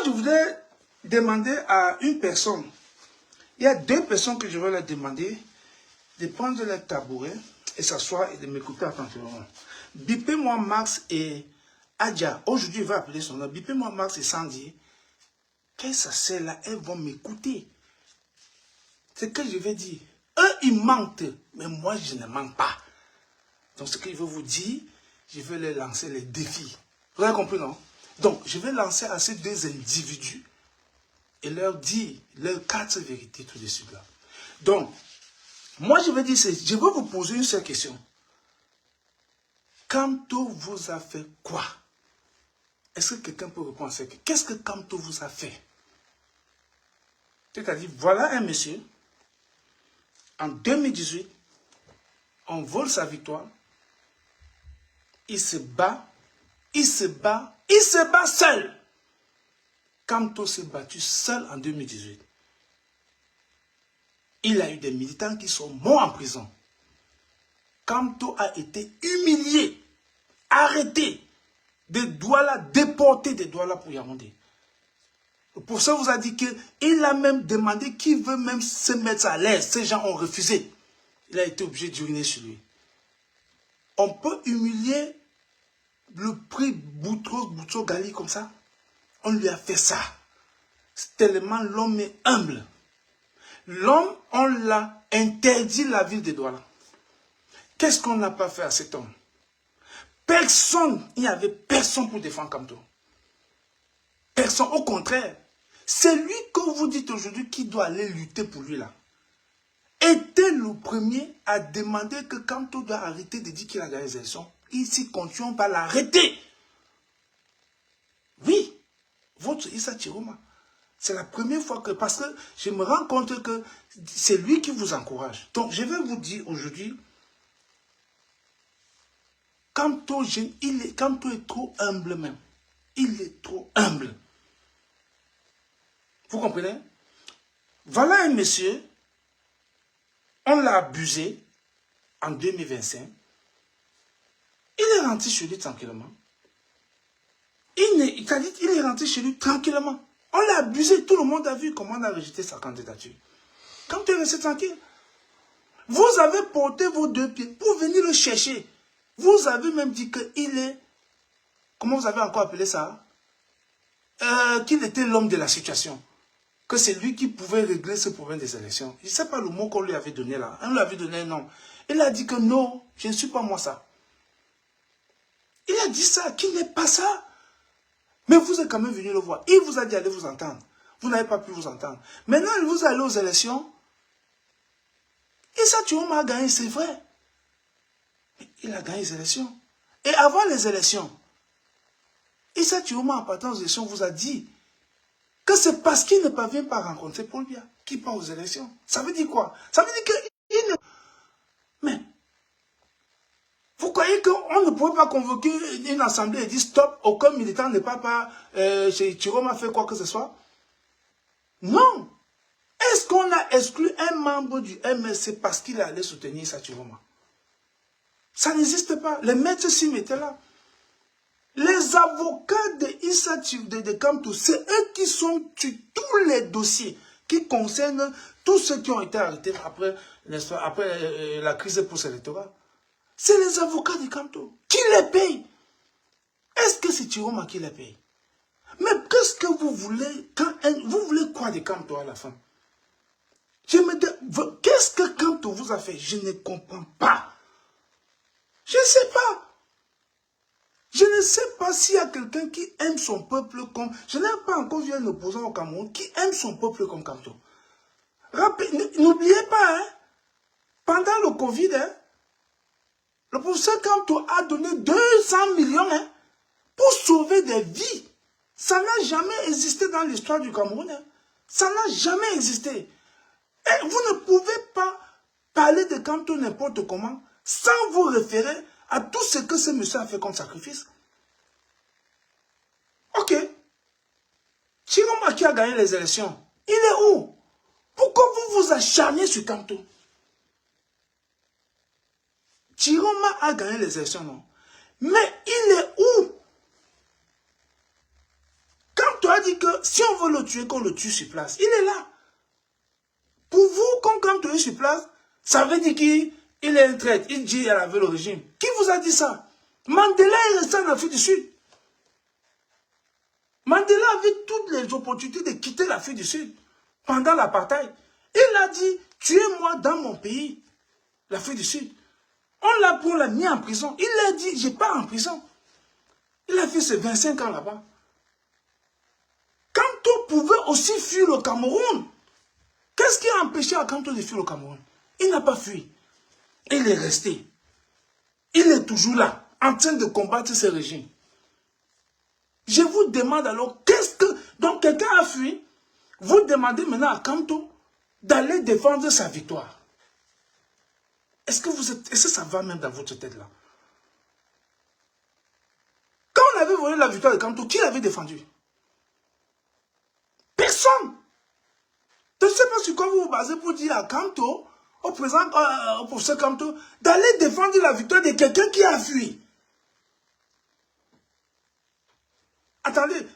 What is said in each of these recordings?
je voudrais demander à une personne, il y a deux personnes que je vais leur demander de prendre leur tabouret et s'asseoir et de m'écouter attentivement. Bipez-moi Max et Adja. Aujourd'hui, il va appeler son nom. Bipez-moi Max et Sandy. Qu'est-ce que ça c'est là? Elles vont m'écouter. C'est ce que je vais dire. Eux, ils mentent, mais moi, je ne mens pas. Donc, ce que je veux vous dire, je vais leur lancer les défis. Vous avez compris, non? Donc, je vais lancer à ces deux individus et leur dire leurs 4 vérités tout de suite là. Donc, moi, je vais dire, je vais vous poser une seule question. Kamto vous a fait quoi? Est-ce que quelqu'un peut répondre à ça? Qu'est-ce que Kamto vous a fait? C'est-à-dire, voilà un monsieur, en 2018, on vole sa victoire, il se bat, il se bat seul. Kamto s'est battu seul en 2018. Il a eu des militants qui sont morts en prison. Kamto a été humilié, arrêté, des Douala, déporté des Douala pour Yaoundé. Pour ça, on vous a dit qu'il a même demandé qui veut même se mettre à l'aise. Ces gens ont refusé. Il a été obligé d'uriner sur lui. On peut humilier le prix Boutros Ghali comme ça? On lui a fait ça. Tellement l'homme est humble. L'homme, on l'a interdit la ville de Douala. Qu'est-ce qu'on n'a pas fait à cet homme? Personne, il n'y avait personne pour défendre Kamto. Personne, au contraire. C'est lui que vous dites aujourd'hui qui doit aller lutter pour lui là. Était le premier à demander que Kamto doit arrêter de dire qu'il a gagné les élections. Ici, continuons par l'arrêter. Oui, votre Issa Chiroma. C'est la première fois que, parce que je me rends compte que c'est lui qui vous encourage. Donc, je vais vous dire aujourd'hui, Kamto est trop humble même. Il est trop humble. Vous comprenez? Voilà un monsieur, on l'a abusé en 2025. Il est rentré chez lui tranquillement. Il est rentré chez lui tranquillement. On l'a abusé, tout le monde a vu comment on a rejeté sa candidature. Quand tu es resté tranquille, vous avez porté vos 2 pieds pour venir le chercher. Vous avez même dit qu'il est, comment vous avez encore appelé ça? Qu'il était l'homme de la situation. Que c'est lui qui pouvait régler ce problème des élections. Je ne sais pas le mot qu'on lui avait donné là. On lui avait donné un nom. Il a dit que non, je ne suis pas moi ça. Il a dit ça, qu'il n'est pas ça. Mais vous êtes quand même venu le voir. Il vous a dit allez vous entendre. Vous n'avez pas pu vous entendre. Maintenant, il vous allez aux élections. Issa Chiroma a gagné, c'est vrai. Mais il a gagné les élections. Et avant les élections, Issa Chiroma, en partant aux élections, vous a dit que c'est parce qu'il ne parvient pas à rencontrer Paul Biya qu'il part aux élections. Ça veut dire quoi? Ça veut dire qu'il ne... Mais, vous croyez qu'on ne pourrait pas convoquer une assemblée et dire stop, aucun militant ne part pas chez Chiroma fait quoi que ce soit? Non. Est-ce qu'on a exclu un membre du MSC parce qu'il allait soutenir Issa Chiroma? Ça n'existe pas. Les maîtres Sim étaient là. Les avocats de Issa de Kamto, c'est eux qui sont sur tous les dossiers qui concernent tous ceux qui ont été arrêtés après la crise post-électorale. C'est les avocats de Kamto. Qui les paye? Est-ce que c'est Chiroma qui les paye? Mais qu'est-ce que vous voulez? Vous voulez quoi de Kamto à la fin? Je me dis, qu'est-ce que Kamto vous a fait? Je ne comprends pas. Je ne sais pas. Je ne sais pas s'il y a quelqu'un qui aime son peuple comme... Je n'ai pas encore vu un opposant au Cameroun qui aime son peuple comme Kamto. N'oubliez pas, hein, pendant le Covid, hein, le professeur Kamto a donné 200 millions hein, pour sauver des vies. Ça n'a jamais existé dans l'histoire du Cameroun. Hein. Ça n'a jamais existé. Et vous ne pouvez pas parler de Kamto n'importe comment sans vous référer à tout ce que ce monsieur a fait comme sacrifice. Ok. Chiroma qui a gagné les élections, il est où? Pourquoi vous vous acharnez sur Kamto? Chiroma a gagné les élections, non? Mais il est où? Kamto a dit que si on veut le tuer, qu'on le tue sur place. Il est là. Pour vous, quand Kanto est sur place, ça veut dire qu'il est un traître. Il dit à le régime. Qui vous a dit ça? Mandela est resté en Afrique du Sud. Mandela avait toutes les opportunités de quitter l'Afrique du Sud pendant l'apartheid. Il a dit, tuez-moi dans mon pays, l'Afrique du Sud. On l'a mis en prison. Il a dit, je pars en prison. Il a fait ses 25 ans là-bas. Kanto pouvait aussi fuir le Cameroun. Qu'est-ce qui a empêché à Kanto de fuir le Cameroun? Il n'a pas fui. Il est resté. Il est toujours là, en train de combattre ce régime. Je vous demande alors, qu'est-ce que... Donc quelqu'un a fui, vous demandez maintenant à Kanto d'aller défendre sa victoire. Est-ce que ça va même dans votre tête là? Quand on avait volé la victoire de Kanto, qui l'avait défendu? Personne. Je ne sais pas sur quoi vous vous basez pour dire à Kanto, au professeur Kanto, d'aller défendre la victoire de quelqu'un qui a fui. Attendez,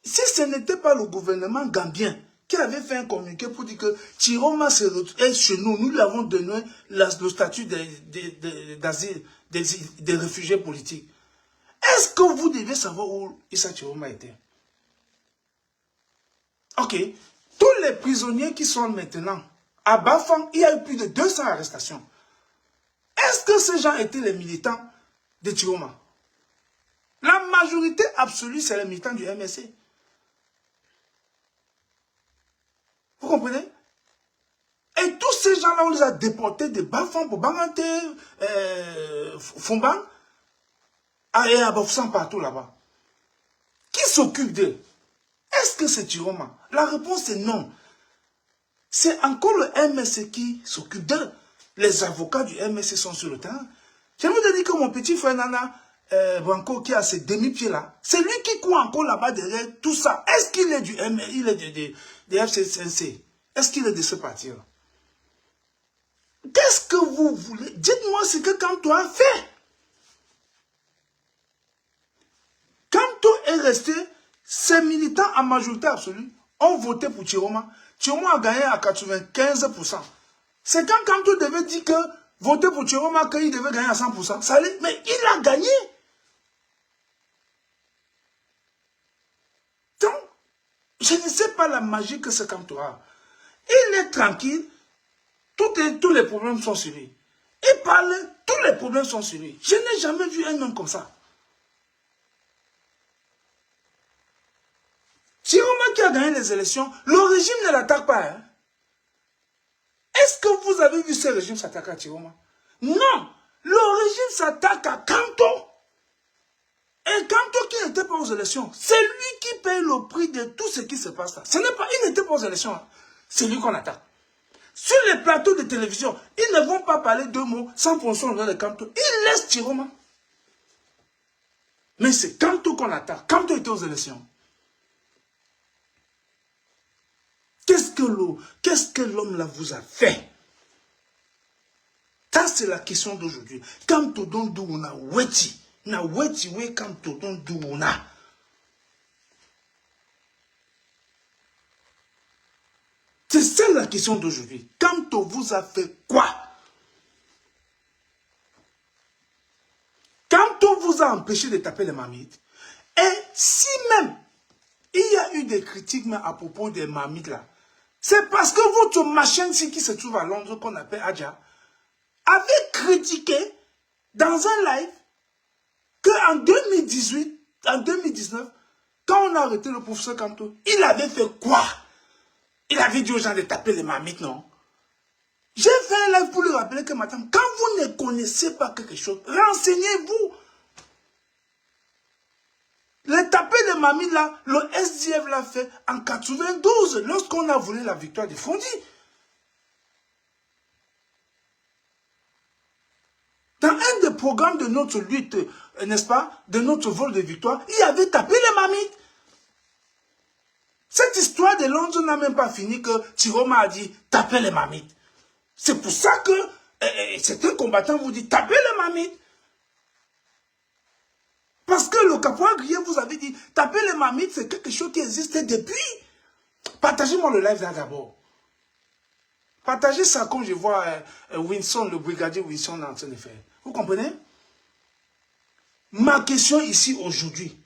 si ce n'était pas le gouvernement gambien qui avait fait un communiqué pour dire que Chiroma est chez nous, nous lui avons donné le statut d'asile des réfugiés politiques. Est-ce que vous devez savoir où Issa Chiroma était? Ok. Tous les prisonniers qui sont maintenant à Bafang, il y a eu plus de 200 arrestations. Est-ce que ces gens étaient les militants de Chiroma? La majorité absolue, c'est les militants du MSC. Vous comprenez? Et tous ces gens-là, on les a déportés de Bafang pour Bangante, Fombang, et à Bafang partout là-bas. Qui s'occupe d'eux? Est-ce que c'est Chiroma? La réponse est non. C'est encore le MSC qui s'occupe d'eux. Les avocats du MSC sont sur le terrain. Je vous dire que mon petit frère Nana Branco qui a ces demi-pieds là, c'est lui qui court encore là-bas derrière tout ça. Est-ce qu'il est du MSC, il est de FCNC? Est-ce qu'il est de ce parti-là? Qu'est-ce que vous voulez? Dites-moi ce que Kanto a fait. Kanto est resté, ses militants en majorité absolue ont voté pour Chiroma. Chiroma a gagné à 95%. C'est quand Kanto devait dire que voter pour Chiroma, qu'il devait gagner à 100%. Ça allait, mais il a gagné. Donc, je ne sais pas la magie que ce Kanto a. Il est tranquille. Tous les problèmes sont sur lui. Il parle, tous les problèmes sont sur lui. Je n'ai jamais vu un homme comme ça. Chiroma qui a gagné les élections, le régime ne l'attaque pas. Hein? Est-ce que vous avez vu ce régime s'attaquer à Chiroma? Non. Le régime s'attaque à Kanto. Et Kanto qui n'était pas aux élections, c'est lui qui paye le prix de tout ce qui se passe là. Il n'était pas aux élections. Hein? C'est lui qu'on attaque. Sur les plateaux de télévision, ils ne vont pas parler deux mots sans prononcer le nom de Kanto. Ils laissent Chiroma. Mais c'est Kanto qu'on attaque. Kanto était aux élections. Qu'est-ce que l'homme là vous a fait? Ça, c'est la question d'aujourd'hui. Kanto don douna weti. Na weti we Kanto don douna. C'est ça la question d'aujourd'hui. Kanto vous a fait quoi? Kanto vous a empêché de taper les mamites. Et si même il y a eu des critiques mais à propos des mamites là, c'est parce que votre machine-ci qui se trouve à Londres, qu'on appelle Adja, avait critiqué dans un live qu'en 2018, en 2019, quand on a arrêté le professeur Kanto, il avait fait quoi? Il avait dit aux gens de taper les mamites, non? J'ai fait un live pour lui rappeler que, madame, quand vous ne connaissez pas quelque chose, renseignez-vous. Les taper les mamites là, le SDF l'a fait en 92, lorsqu'on a voulu la victoire de Fondi. Dans un des programmes de notre lutte, n'est-ce pas, de notre vol de victoire, il avait tapé les mamites. Cette histoire de Londres n'a même pas fini que Chiroma a dit tapez les mamites. C'est pour ça que certains combattants vous disent tapez les mamites. Parce que le caporal grillé vous avez dit, taper les marmites, c'est quelque chose qui existait depuis. Partagez-moi le live là d'abord. Partagez ça comme je vois Winson, le brigadier Winson en train de faire. Vous comprenez? Ma question ici aujourd'hui,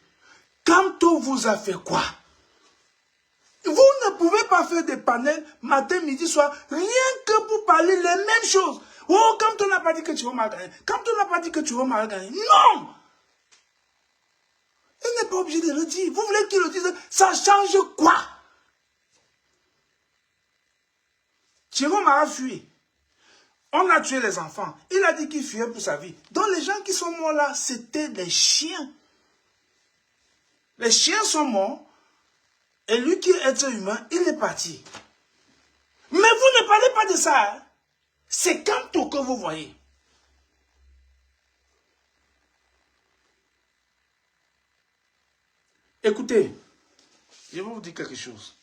Kamto vous a fait quoi? Vous ne pouvez pas faire des panels matin, midi, soir, rien que pour parler les mêmes choses. Oh, Kamto n'a pas dit que tu vas gagner. Kamto n'a pas dit que tu vas gagner. Non! Il n'est pas obligé de le dire. Vous voulez qu'il le dise? Ça change quoi? Jérôme a fui. On a tué les enfants. Il a dit qu'il fuyait pour sa vie. Donc les gens qui sont morts là, c'était des chiens. Les chiens sont morts. Et lui qui est être humain, il est parti. Mais vous ne parlez pas de ça. Hein? C'est Kamto que vous voyez. Écoutez, je vais vous dire quelque chose.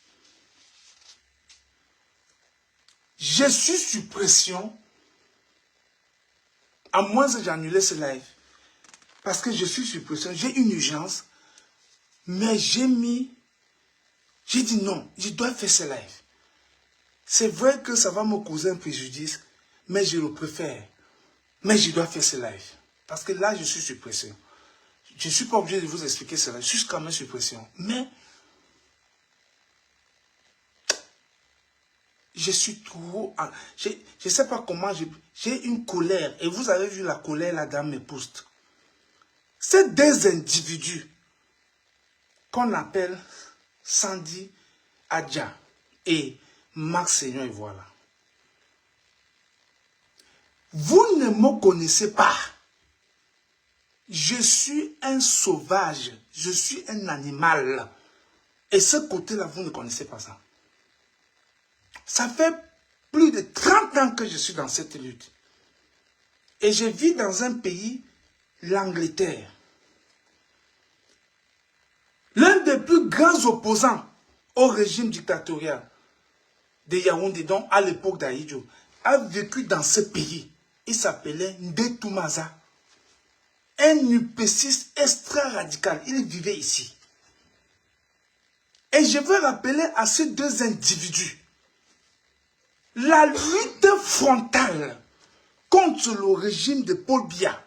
Je suis sous pression, à moins que j'annule ce live. Parce que je suis sous pression, j'ai une urgence. Mais j'ai dit non, je dois faire ce live. C'est vrai que ça va me causer un préjudice, mais je le préfère. Mais je dois faire ce live. Parce que là, je suis sous pression. Je ne suis pas obligé de vous expliquer cela. Je suis quand même sous pression. Mais, je suis trop... Je ne sais pas comment... J'ai une colère. Et vous avez vu la colère là dans mes posts. C'est des individus qu'on appelle Sandy Adja et Max Seigneur, et voilà. Vous ne me connaissez pas. Je suis un sauvage. Je suis un animal. Et ce côté-là, vous ne connaissez pas ça. Ça fait plus de 30 ans que je suis dans cette lutte. Et je vis dans un pays, l'Angleterre. L'un des plus grands opposants au régime dictatorial de Yaoundé, donc à l'époque d'Aïdjo, a vécu dans ce pays. Il s'appelait Ndetoumaza. Un upéciste extra radical. Il vivait ici. Et je veux rappeler à ces deux individus la lutte frontale contre le régime de Paul Biya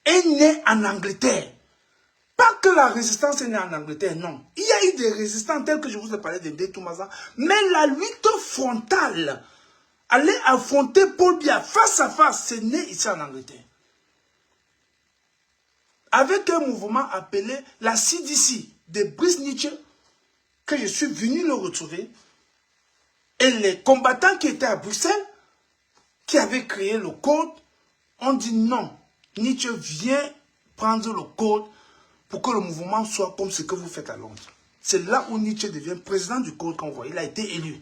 est née en Angleterre. Pas que la résistance est née en Angleterre, non. Il y a eu des résistants tels que je vous ai parlé de Ndetoumaza. Mais la lutte frontale, aller affronter Paul Biya face à face, c'est né ici en Angleterre. Avec un mouvement appelé la CDC de Brice Nietzsche, que je suis venu le retrouver, et les combattants qui étaient à Bruxelles, qui avaient créé le code, ont dit non, Nietzsche vient prendre le code pour que le mouvement soit comme ce que vous faites à Londres. C'est là où Nietzsche devient président du code qu'on voit. Il a été élu.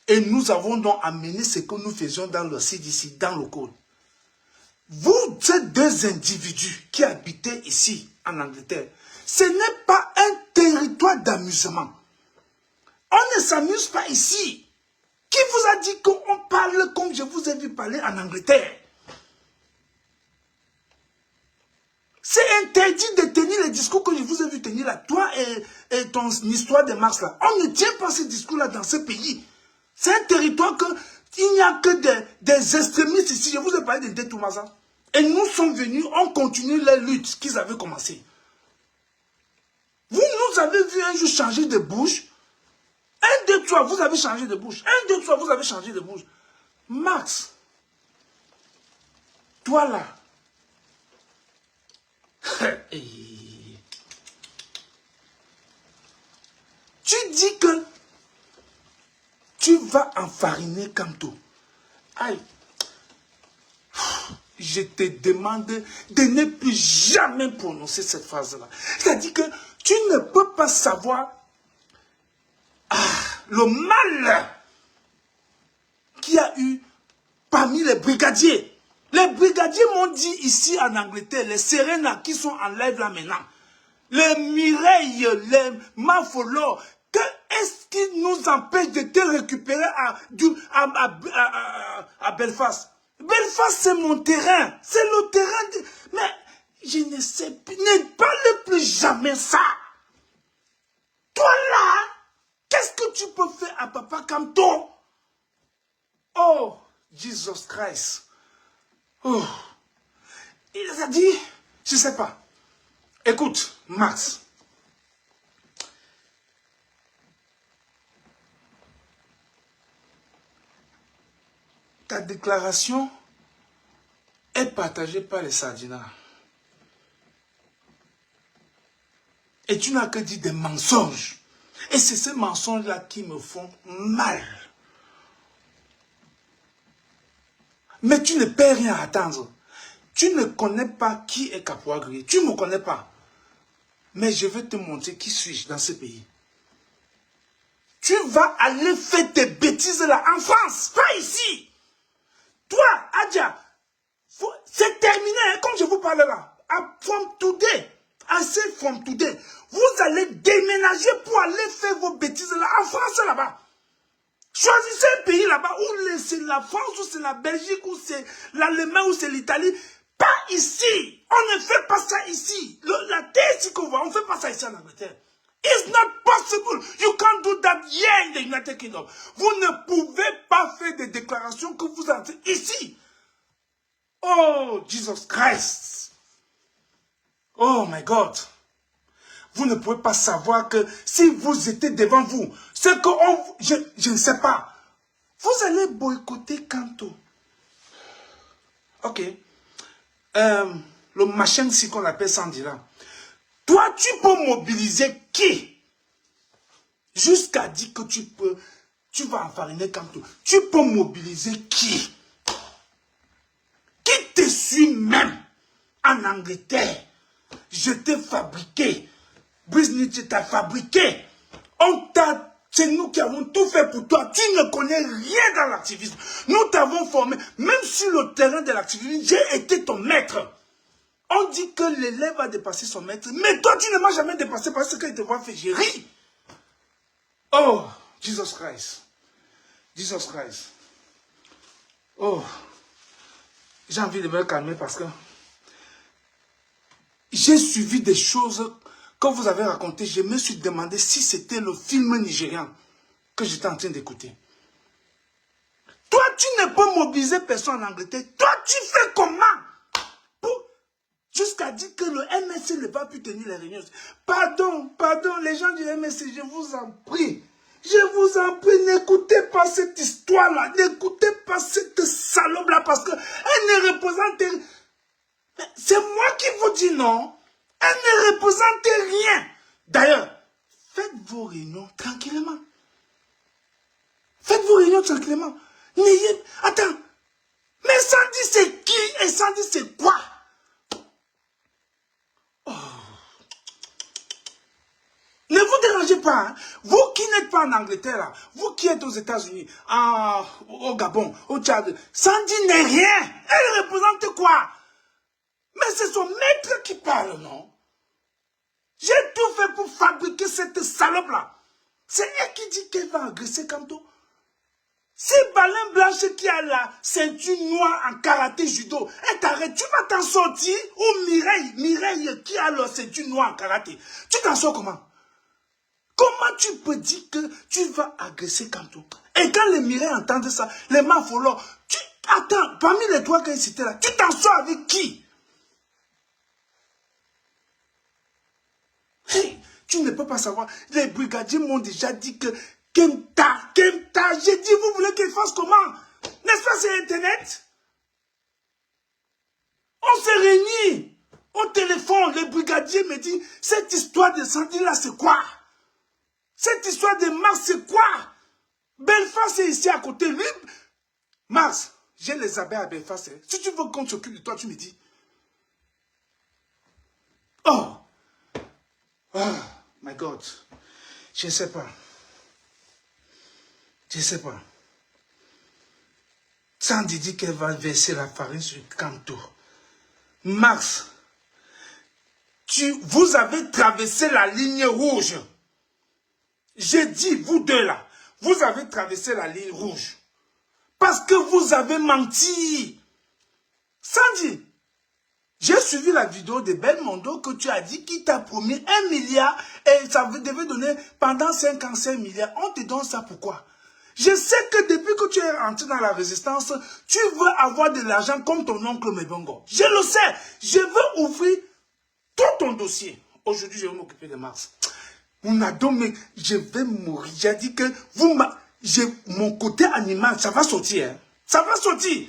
Et nous avons donc amené ce que nous faisions dans le CDC, dans le code. Vous, ces deux individus qui habitaient ici, en Angleterre, ce n'est pas un territoire d'amusement. On ne s'amuse pas ici. Qui vous a dit qu'on parle comme je vous ai vu parler en Angleterre? C'est interdit de tenir les discours que je vous ai vu tenir là. Toi et ton histoire de Marx là. On ne tient pas ces discours-là dans ce pays. C'est un territoire que il n'y a que des extrémistes ici. Je vous ai parlé de Ndetoumaza. Et nous sommes venus, on continue les luttes qu'ils avaient commencées. Vous nous avez vu un jour changer de bouche. 1, 2, 3, vous avez changé de bouche. 1, 2, 3, vous avez changé de bouche. Max, toi là, tu dis que tu vas enfariner Kamto. Aïe. Je te demande de ne plus jamais prononcer cette phrase-là. C'est-à-dire que tu ne peux pas savoir le mal qu'il y a eu parmi les brigadiers. Les brigadiers m'ont dit ici en Angleterre, les Serena qui sont en live là maintenant, les Mireille, les Mafolo, qu'est-ce qui nous empêche de te récupérer à Belfast? Belfast, c'est mon terrain. C'est le terrain. Mais Je ne sais plus. Ne parle plus jamais ça. Toi là, qu'est-ce que tu peux faire à Papa Kamto? Oh, Jesus Christ. Oh. Il a dit, je ne sais pas. Écoute, Max. Ta déclaration est partagée par les Sardinats. Et tu n'as que dit des mensonges. Et c'est ces mensonges-là qui me font mal. Mais tu ne peux rien attendre. Tu ne connais pas qui est Capoagri. Tu ne me connais pas. Mais je vais te montrer qui suis-je dans ce pays. Tu vas aller faire tes bêtises là en France, pas ici. Toi, Adja, c'est terminé, hein, comme je vous parle là. From today, assez from today, vous allez déménager pour aller faire vos bêtises là en France là-bas. Choisissez un pays là-bas où c'est la France, ou c'est la Belgique, ou c'est l'Allemagne, ou c'est l'Italie. Pas ici. On ne fait pas ça ici. La terre ici qu'on voit, on ne fait pas ça ici en Angleterre. It's not possible. You can't do that here in the United Kingdom. Vous ne pouvez pas faire des déclarations que vous avez ici. Oh, Jesus Christ. Oh my God. Vous ne pouvez pas savoir que si vous étiez devant vous, c'est que je ne sais pas. Vous allez boycotter Kamto. Ok. Le machin ici qu'on appelle Sandy là. Toi, tu peux mobiliser qui? Jusqu'à dire que tu vas enfariner Kamto. Tu peux mobiliser qui? Qui te suit même en Angleterre? Je t'ai fabriqué. Brisnich t'a fabriqué. C'est nous qui avons tout fait pour toi. Tu ne connais rien dans l'activisme. Nous t'avons formé. Même sur le terrain de l'activisme, j'ai été ton maître. On dit que l'élève a dépassé son maître. Mais toi, tu ne m'as jamais dépassé parce qu'il te voit faire. J'ai ri. Oh, Jesus Christ. Jesus Christ. Oh, j'ai envie de me calmer parce que j'ai suivi des choses que vous avez racontées. Je me suis demandé si c'était le film nigérian que j'étais en train d'écouter. Toi, tu ne peux mobiliser personne en Angleterre. Toi, tu fais comment? Jusqu'à dire que le MSC ne va plus tenir les réunions. Pardon, les gens du MSC, je vous en prie. Je vous en prie, n'écoutez pas cette histoire-là. N'écoutez pas cette salope-là parce qu'elle ne représente... C'est moi qui vous dis non. Elle ne représente rien. D'ailleurs, faites vos réunions tranquillement. Faites vos réunions tranquillement. Attends. Mais Sandy, c'est qui et Sandy, c'est quoi? Oh. Ne vous dérangez pas. Hein. Vous qui n'êtes pas en Angleterre, là, vous qui êtes aux États-Unis, au Gabon, au Tchad, Sandy n'est rien. Elle représente quoi? Mais c'est son maître qui parle, non? J'ai tout fait pour fabriquer cette salope-là. C'est elle qui dit qu'elle va agresser Kamto. C'est Balin Blanche qui a la ceinture noire en karaté judo. Elle t'arrête, tu vas t'en sortir? Ou Mireille qui a la ceinture noire en karaté. Tu t'en sors comment? Comment tu peux dire que tu vas agresser Kamto? Et quand les Mireilles entendent ça, les mafolos, attends, parmi les trois que cités là, tu t'en sors avec qui? Hey, tu ne peux pas savoir. Les brigadiers m'ont déjà dit que Kenta, j'ai dit, vous voulez qu'il fasse comment? N'est-ce pas sur Internet? On s'est réunis au téléphone, les brigadiers me disent, cette histoire de Sandy là, c'est quoi? Cette histoire de Mars, c'est quoi? Belfast est ici à côté. Lui, Mars, j'ai les abeilles à Belfast. Si tu veux qu'on s'occupe de toi, tu me dis. Oh! Oh, my God. Je ne sais pas. Je ne sais pas. Sandy dit qu'elle va verser la farine sur Kamto. Max, vous avez traversé la ligne rouge. J'ai dit, vous deux là, vous avez traversé la ligne rouge. Parce que vous avez menti. Sandy, J'ai suivi la vidéo de Belmondo que tu as dit qu'il t'a promis 1 milliard et ça devait donner pendant 5 ans 5 milliards. On te donne ça pourquoi? Je sais que depuis que tu es rentré dans la résistance, tu veux avoir de l'argent comme ton oncle Mebongo. Je le sais. Je veux ouvrir tout ton dossier. Aujourd'hui, je vais m'occuper de Mars. Mais je vais mourir. J'ai dit que mon côté animal, ça va sortir. Hein. Ça va sortir.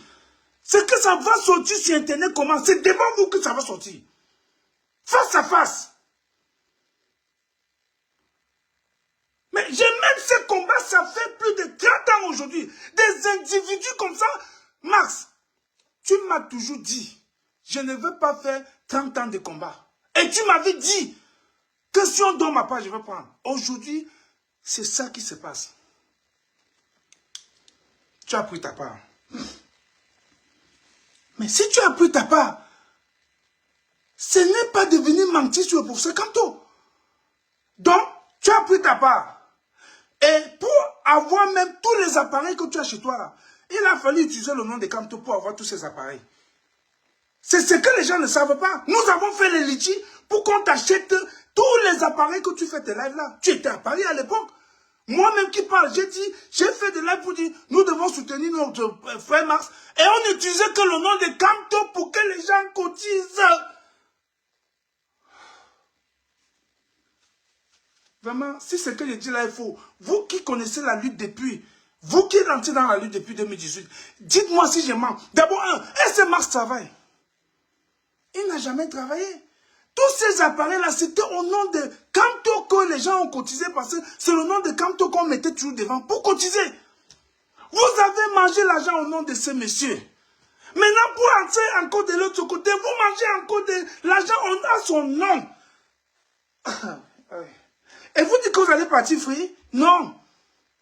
C'est que ça va sortir sur Internet comment? C'est devant vous que ça va sortir. Face à face. Mais je mène ce combat, ça fait plus de 30 ans aujourd'hui. Des individus comme ça. Max, tu m'as toujours dit, je ne veux pas faire 30 ans de combat. Et tu m'avais dit que si on donne ma part, je vais prendre. Aujourd'hui, c'est ça qui se passe. Tu as pris ta part. Mais si tu as pris ta part, ce n'est pas de venir mentir sur le professeur Kamto. Donc, tu as pris ta part. Et pour avoir même tous les appareils que tu as chez toi, là, il a fallu utiliser le nom de Kamto pour avoir tous ces appareils. C'est ce que les gens ne savent pas. Nous avons fait les litchis pour qu'on t'achète tous les appareils que tu fais tes lives là. Tu étais à Paris à l'époque. Moi-même qui parle, j'ai dit, j'ai fait des lives pour dire, nous devons soutenir notre frère Mars. Et on n'utilisait que le nom de Kamto pour que les gens cotisent. Vraiment, si ce que je dis là est faux, vous qui connaissez la lutte depuis, vous qui rentrez dans la lutte depuis 2018, dites-moi si je mens. D'abord, est-ce que Mars travaille? Il n'a jamais travaillé. Tous ces appareils-là, c'était au nom de Kamto que les gens ont cotisé parce que c'est le nom de Kamto qu'on mettait toujours devant pour cotiser. Vous avez mangé l'argent au nom de ces messieurs. Maintenant, pour entrer encore de l'autre côté, vous mangez encore de l'argent, on a son nom. Et vous dites que vous allez partir free? Non.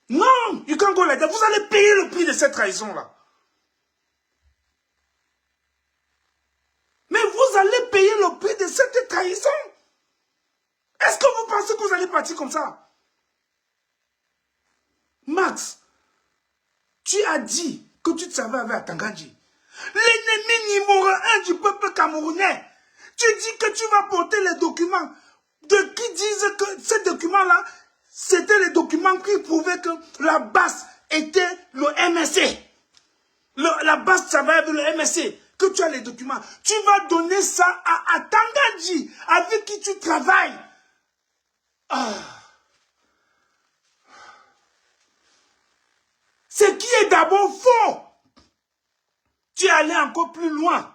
Non, you can't go like that. Vous allez payer le prix de cette trahison-là. Mais vous allez payer le prix de cette trahison. Est-ce que vous pensez que vous allez partir comme ça? Max, tu as dit que tu te savais avec Atangadji. L'ennemi numéro 1 du peuple camerounais. Tu dis que tu vas porter les documents de qui disent que ces documents-là, c'était les documents qui prouvaient que la base était le MSC. La base, ça va être le MSC. Que tu as les documents. Tu vas donner ça à Atangadji, avec qui tu travailles. Ah. Ce qui est d'abord faux. Tu es allé encore plus loin.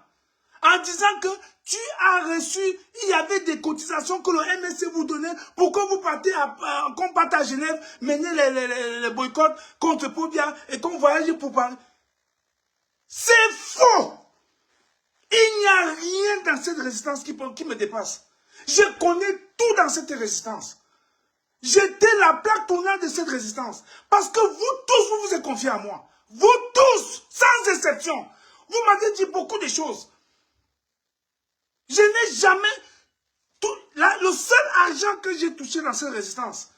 En disant que tu as reçu, il y avait des cotisations que le MSC vous donnait pour que vous partiez qu'on parte à Genève, mener les boycotts contre Pobia et qu'on voyage pour parler. C'est faux. Il n'y a rien dans cette résistance qui me dépasse. Je connais tout dans cette résistance. J'étais la plaque tournante de cette résistance. Parce que vous tous, vous vous êtes confiés à moi. Vous tous, sans exception. Vous m'avez dit beaucoup de choses. Je n'ai jamais... le seul argent que j'ai touché dans cette résistance,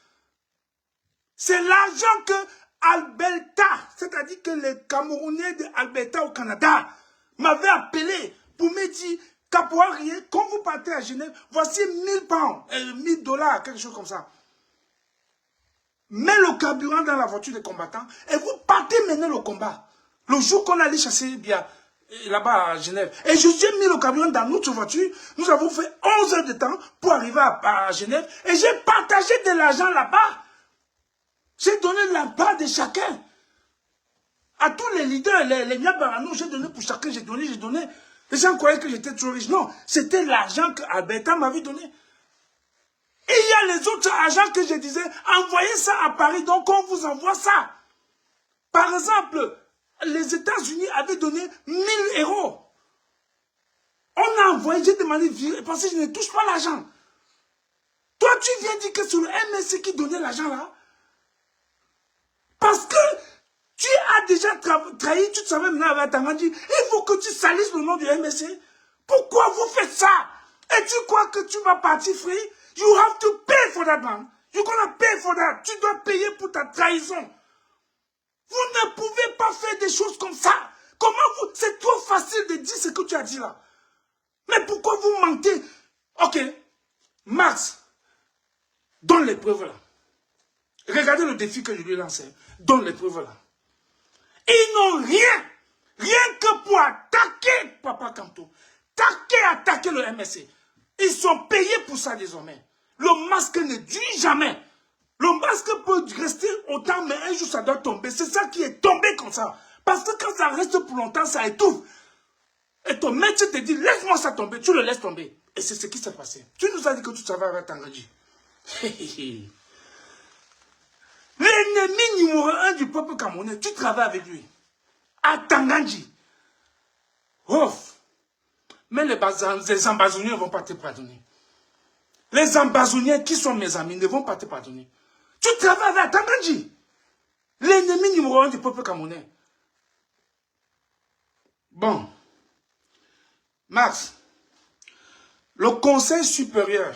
c'est l'argent que Alberta, c'est-à-dire que les Camerounais d'Alberta au Canada, m'avaient appelé pour me dire, Capoirier, quand vous partez à Genève, voici 1000 pounds, 1000 $, quelque chose comme ça. Mets le carburant dans la voiture des combattants et vous partez mener le combat. Le jour qu'on allait chasser bien là-bas à Genève. Et je suis mis le carburant dans notre voiture. Nous avons fait 11 heures de temps pour arriver à Genève. Et j'ai partagé de l'argent là-bas. J'ai donné la part de chacun. À tous les leaders, les Niabaranou, j'ai donné pour chacun, j'ai donné. Les gens croyaient que j'étais trop riche. Non, c'était l'argent que Alberta m'avait donné. Et il y a les autres agents que je disais, envoyez ça à Paris, donc on vous envoie ça. Par exemple, les États-Unis avaient donné 1000 €. On a envoyé, j'ai demandé, parce que je ne touche pas l'argent. Toi, tu viens dire que c'est le MSC qui donnait l'argent là. Parce que tu as déjà trahi, tu te savais maintenant avec Atangadji, il faut que tu salisses le nom du MSC. Pourquoi vous faites ça? Et tu crois que tu vas partir free? You have to pay for that, man. You're gonna pay for that. Tu dois payer pour ta trahison. Vous ne pouvez pas faire des choses comme ça. Comment vous... C'est trop facile de dire ce que tu as dit là. Mais pourquoi vous mentez? Ok, Max, donne les preuves là. Regardez le défi que je lui ai lancé. Donne les preuves là. Ils n'ont rien. Rien que pour attaquer Papa Kanto. Attaquer le MSC. Ils sont payés pour ça désormais. Le masque ne dure jamais. Le masque peut rester autant, mais un jour ça doit tomber. C'est ça qui est tombé comme ça. Parce que quand ça reste pour longtemps, ça étouffe. Et ton maître te dit, laisse-moi ça tomber. Tu le laisses tomber. Et c'est ce qui s'est passé. Tu nous as dit que tu travailles avec Tangadji. L'ennemi numéro 1 du peuple camerounais, tu travailles avec lui. À Tangadji. Oh. Mais les ambazoniens ne vont pas te pardonner. Les ambazoniens qui sont mes amis ne vont pas te pardonner. Tu travailles avec Tangadji. L'ennemi numéro 1 du peuple camerounais. Bon. Max, le Conseil supérieur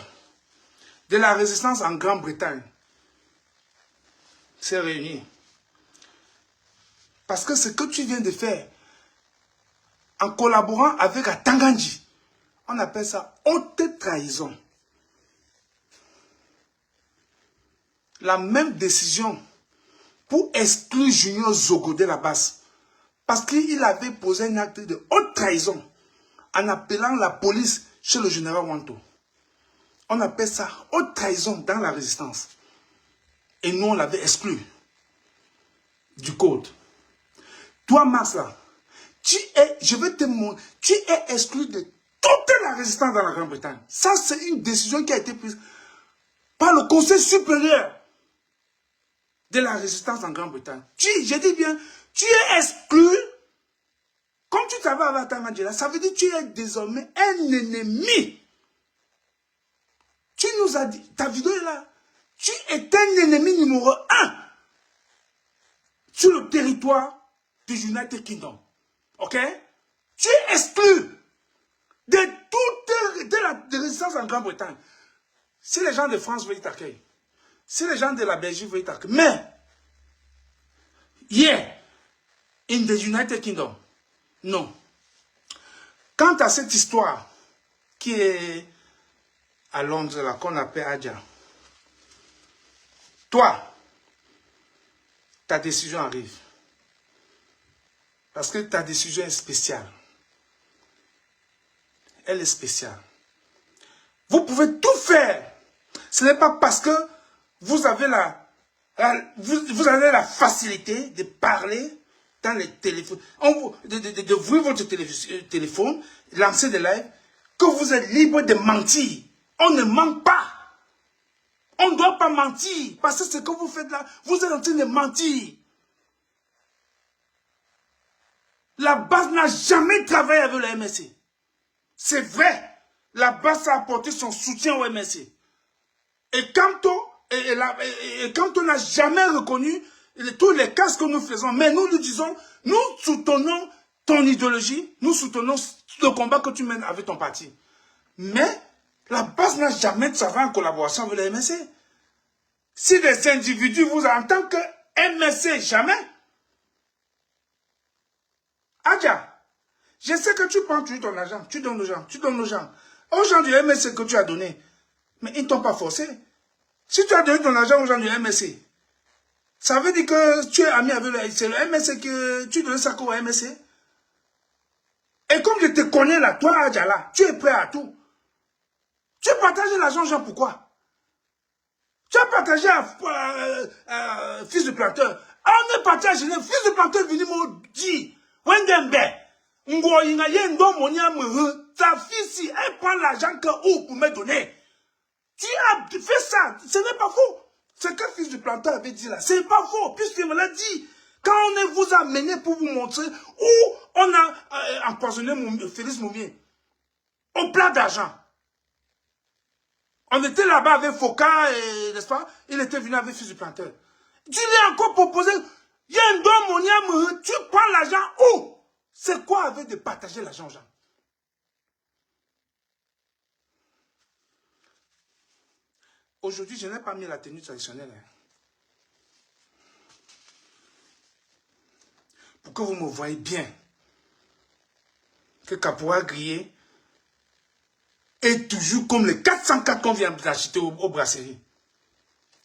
de la résistance en Grande-Bretagne s'est réuni. Parce que ce que tu viens de faire, en collaborant avec Tangadji, on appelle ça haute trahison. La même décision pour exclure Junior Zogo de la base. Parce qu'il avait posé un acte de haute trahison en appelant la police chez le général Wanto. On appelle ça haute trahison dans la résistance. Et nous, on l'avait exclu du code. Toi, Max, là, je vais te montrer, tu es exclu de toute la résistance dans la Grande-Bretagne. Ça, c'est une décision qui a été prise par le Conseil supérieur de la résistance en Grande-Bretagne. Je dis bien, tu es exclu. Comme tu travailles avec Tangadji, ça veut dire que tu es désormais un ennemi. Tu nous as dit, ta vidéo est là, tu es un ennemi numéro 1 sur le territoire du United Kingdom. Ok? Tu es exclu de toute la résistance en Grande-Bretagne. Si les gens de France veulent t'accueillir, si les gens de la Belgique veulent t'accueillir, mais, yeah, in the United Kingdom, non. Quant à cette histoire qui est à Londres, là, qu'on appelle Adja, toi, ta décision arrive. Parce que ta décision est spéciale. Elle est spéciale. Vous pouvez tout faire. Ce n'est pas parce que vous avez vous avez la facilité de parler dans les téléphones, d'ouvrir votre téléphone, lancer des lives, que vous êtes libre de mentir. On ne ment pas. On ne doit pas mentir. Parce que ce que vous faites là, vous êtes en train de mentir. La base n'a jamais travaillé avec le MSC. C'est vrai. La base a apporté son soutien au MSC. Et quand on n'a jamais reconnu tous les cas que nous faisons, mais nous nous disons, nous soutenons ton idéologie, nous soutenons le combat que tu mènes avec ton parti. Mais la base n'a jamais travaillé en collaboration avec le MSC. Si des individus vous en tant que MSC, jamais. Adja, je sais que tu prends toujours ton argent, tu donnes aux gens, aux gens du MSC que tu as donné. Mais ils ne t'ont pas forcé. Si tu as donné ton argent aux gens du MSC, ça veut dire que tu es ami avec le MSC, que tu donnes ça au MSC. Et comme je te connais là, toi Adja là, tu es prêt à tout. Tu as partagé l'argent aux gens, pourquoi? Tu as partagé à fils de planteur. On est parti à Genève, fils de planteur est venu me dire, Wengembe, ta fille, si elle prend l'argent pour me donner, tu as fait ça, ce n'est pas faux. Ce que fils du planteur avait dit là, c'est pas faux, puisqu'il me l'a dit. Quand on vous a mené pour vous montrer où on a empoisonné Félix Moumier, au plat d'argent. On était là-bas avec Foka, n'est-ce pas? Il était venu avec fils du planteur. Tu lui as encore proposé, il y a un don moniam, tu prends l'argent où? C'est quoi avec de partager l'argent aux gens? Aujourd'hui, je n'ai pas mis la tenue traditionnelle. Hein. Pour que vous me voyez bien. Que Caporal grillé Et toujours comme les 404 qu'on vient d'acheter au brasserie.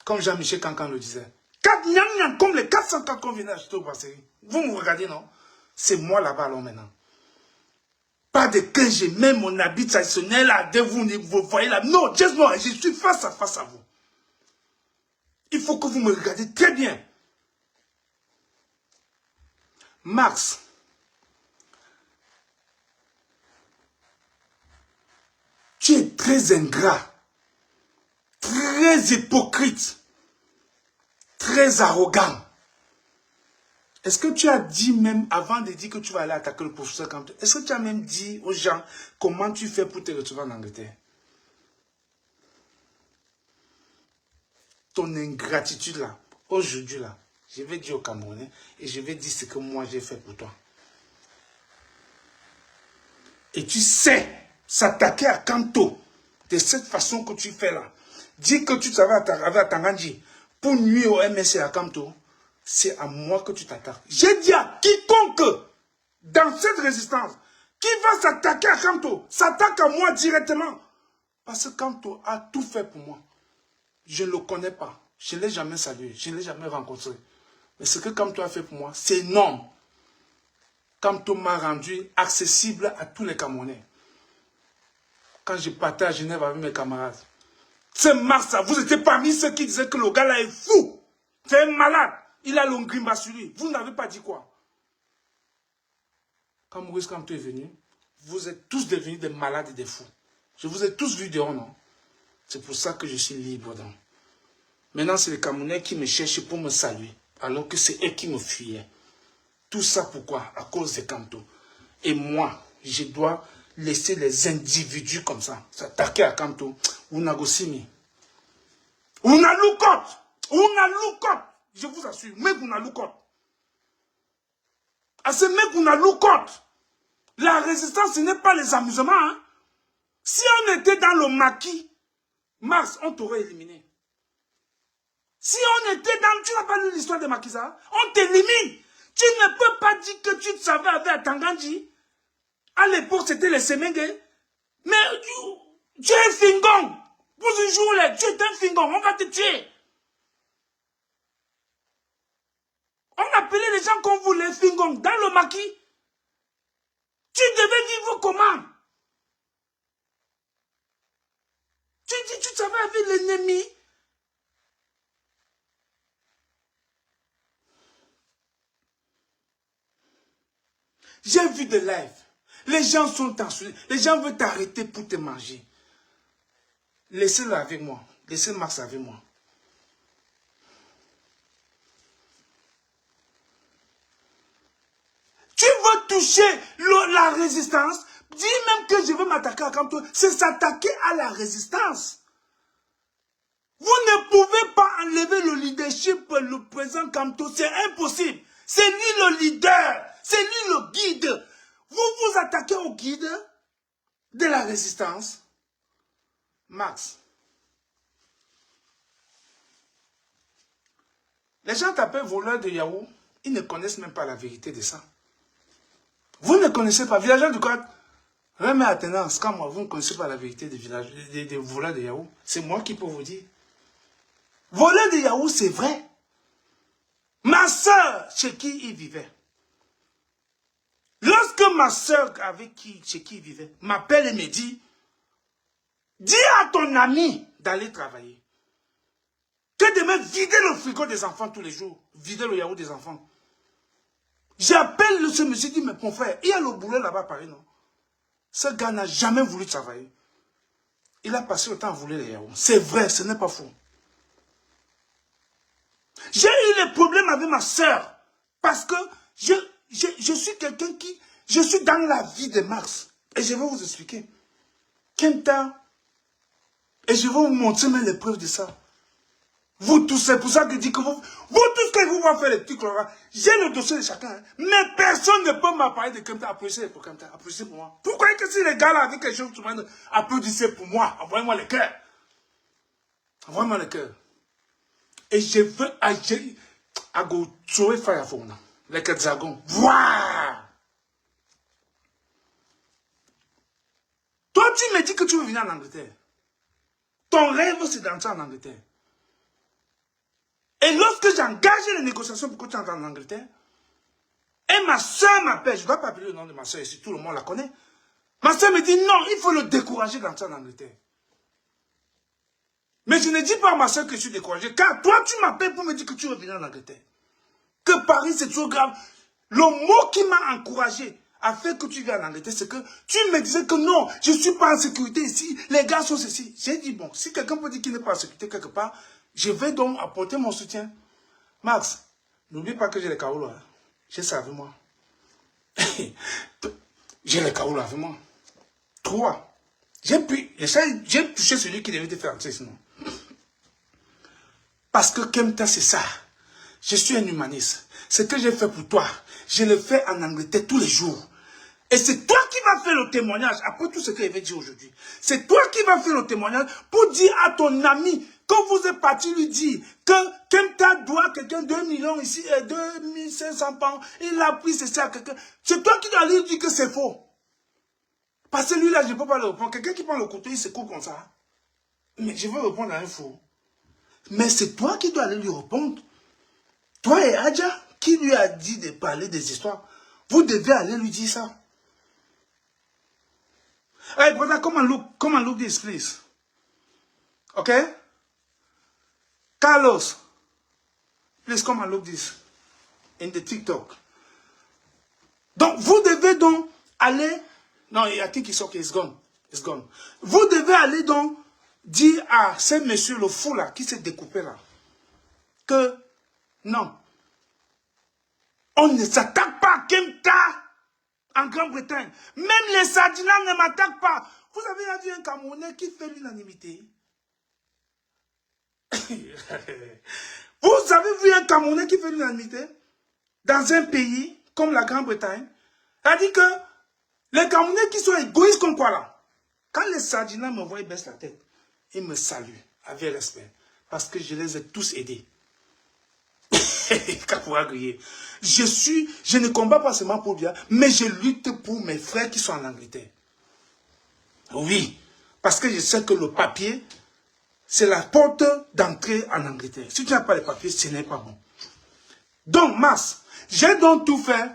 Comme Jean-Michel Cancan le disait. 4 gnang comme les 404 qu'on vient d'acheter au brasserie. Vous me regardez, non? C'est moi là-bas, alors maintenant. Pas de que j'ai même mon habit traditionnel là, de vous voyez là. Non, juste moi, je suis face à vous. Il faut que vous me regardez très bien. Max, tu es très ingrat, très hypocrite, très arrogant. Est-ce que tu as dit même, avant de dire que tu vas aller attaquer le professeur Campton, est-ce que tu as même dit aux gens comment tu fais pour te retrouver en Angleterre? Ton ingratitude là, aujourd'hui là, je vais dire aux Camerounais et je vais dire ce que moi j'ai fait pour toi. Et tu sais s'attaquer à Kanto de cette façon que tu fais là. Dis que tu savais à Tangandji pour nuire au MSC à Kanto, c'est à moi que tu t'attaques. J'ai dit à quiconque dans cette résistance qui va s'attaquer à Kanto, s'attaque à moi directement. Parce que Kanto a tout fait pour moi. Je ne le connais pas. Je ne l'ai jamais salué. Je ne l'ai jamais rencontré. Mais ce que Kanto a fait pour moi, c'est énorme. Kanto m'a rendu accessible à tous les Camerounais. Quand je partais à Genève avec mes camarades. C'est Mars, vous étiez parmi ceux qui disaient que le gars là est fou. C'est un malade. Il a l'ongrimba sur lui. Vous n'avez pas dit quoi? Quand Maurice Kamto est venu, vous êtes tous devenus des malades et des fous. Je vous ai tous vus dehors, non? C'est pour ça que je suis libre. Donc. Maintenant, c'est les Camerounais qui me cherchent pour me saluer. Alors que c'est eux qui me fuyaient. Tout ça pourquoi? À cause de Kamto. Et moi, je dois laisser les individus comme ça s'attaquer à Kamto. Unagosimi. Unalukot. Unalukot. Je vous assure. Mec Unalukot. À ce mec Unalukot. La résistance, ce n'est pas les amusements. Hein. Si on était dans le maquis, Mars, on t'aurait éliminé. Si on était dans... Tu n'as pas lu l'histoire de Makiza? On t'élimine. Tu ne peux pas dire que tu te savais avec Tangandji. À l'époque, c'était les Semengue. Mais tu es un fingon. Pour ce jour-là, tu es un fingon. On va te tuer. On appelait les gens comme vous les fingons dans le maquis. Tu devais vivre comment? Tu dis tu savais avec l'ennemi. J'ai vu des lives. Les gens sont tensionnés. Les gens veulent t'arrêter pour te manger. Laissez-le avec moi. Laissez Max avec moi. Tu veux toucher la résistance? Dis même que je veux m'attaquer à Kamto. C'est s'attaquer à la résistance. Vous ne pouvez pas enlever le leadership le président Kamto. C'est impossible. C'est lui le leader. C'est lui le guide. Vous vous attaquez au guide de la résistance. Max. Les gens t'appellent voleur de Yahoo. Ils ne connaissent même pas la vérité de ça. Vous ne connaissez pas. Villageois du Code. Remets attenance. Quand moi, vous ne connaissez pas la vérité des voleurs de Yahoo. C'est moi qui peux vous dire. Voleur de Yahoo, c'est vrai. Ma soeur, chez qui il vivait. Lorsque ma soeur chez qui il vivait, m'appelle et me dit, dis à ton ami d'aller travailler. Que de me vider le frigo des enfants tous les jours. Vider le Yahoo des enfants. J'appelle ce monsieur, dit, mais mon frère, il y a le boulot là-bas, pareil, non? Ce gars n'a jamais voulu travailler. Il a passé le temps à voler les Yahoo. C'est vrai, ce n'est pas faux. J'ai eu des problèmes avec ma soeur. Parce que je suis quelqu'un qui... Je suis dans la vie de Mars. Et je vais vous expliquer. Kenta. Et je vais vous montrer même les preuves de ça. Vous tous, c'est pour ça que je dis que vous tous, quand vous voulez faire les petits chlorats, j'ai le dossier de chacun. Hein. Mais personne ne peut m'appeler de Kenta. Applaudissez pour Kenta. Applaudissez pour moi. Pourquoi est-ce que si les gars là avec quelque chose, tout le monde applaudissez pour moi? Envoyez-moi le cœur. Envoyez-moi le cœur. Et je veux agir à go trouver Firephone. Les dragons. Voilà. Toi, tu me dis que tu veux venir en Angleterre. Ton rêve, c'est d'entrer en Angleterre. Et lorsque j'ai engagé les négociations pour que tu entres en Angleterre, et ma soeur m'appelle, je ne dois pas appeler le nom de ma soeur ici, tout le monde la connaît. Ma soeur me dit non, il faut le décourager d'entrer en Angleterre. Mais je ne dis pas à ma soeur que je suis découragé, car toi tu m'appelles pour me dire que tu veux venir en Angleterre. Que Paris c'est trop grave. Le mot qui m'a encouragé à faire que tu viennes en Angleterre, c'est que tu me disais que non, je ne suis pas en sécurité ici, les gars sont ceci. J'ai dit bon, si quelqu'un peut dire qu'il n'est pas en sécurité quelque part, je vais donc apporter mon soutien. Max, n'oublie pas que j'ai les caoulots. Hein. J'ai ça avec moi. J'ai les caoulots avec moi. 3. J'ai touché celui qui devait te faire entrer sinon. Parce que Kemta, c'est ça. Je suis un humaniste. Ce que j'ai fait pour toi, je le fais en Angleterre tous les jours. Et c'est toi qui vas faire le témoignage, après tout ce que je vais dire aujourd'hui. C'est toi qui vas faire le témoignage pour dire à ton ami, quand vous êtes parti lui dire que Kemta doit quelqu'un 2 millions ici, 2500 pounds, il a pris ceci à quelqu'un. C'est toi qui dois lui dire que c'est faux. Parce que lui là, je ne peux pas le reprendre. Quelqu'un qui prend le couteau, il se coupe comme ça. Mais je veux répondre à un faux. Mais c'est toi qui dois aller lui répondre. Toi et Adja, qui lui a dit de parler des histoires, vous devez aller lui dire ça. Hey, brother, come and look this, please. Okay? Carlos, please come and look this in the TikTok. Donc, vous devez donc aller... Non, I think it's okay, it's gone. It's gone. Vous devez aller donc dire à ce monsieur, le fou là, qui s'est découpé là, que non, on ne s'attaque pas à Kemta en Grande-Bretagne. Même les Sardinans ne m'attaquent pas. Vous avez vu un Camerounais qui fait l'unanimité. Vous avez vu un Camerounais qui fait l'unanimité dans un pays comme la Grande-Bretagne. C'est-à-dire que les Camerounais qui sont égoïstes comme quoi là, quand les Sardinans me voient, ils baissent la tête. Ils me saluent avec respect. Parce que je les ai tous aidés. Je ne combats pas seulement pour bien, mais je lutte pour mes frères qui sont en Angleterre. Oui, parce que je sais que le papier, c'est la porte d'entrée en Angleterre. Si tu n'as pas les papiers, ce n'est pas bon. Donc, Mars, j'ai donc tout fait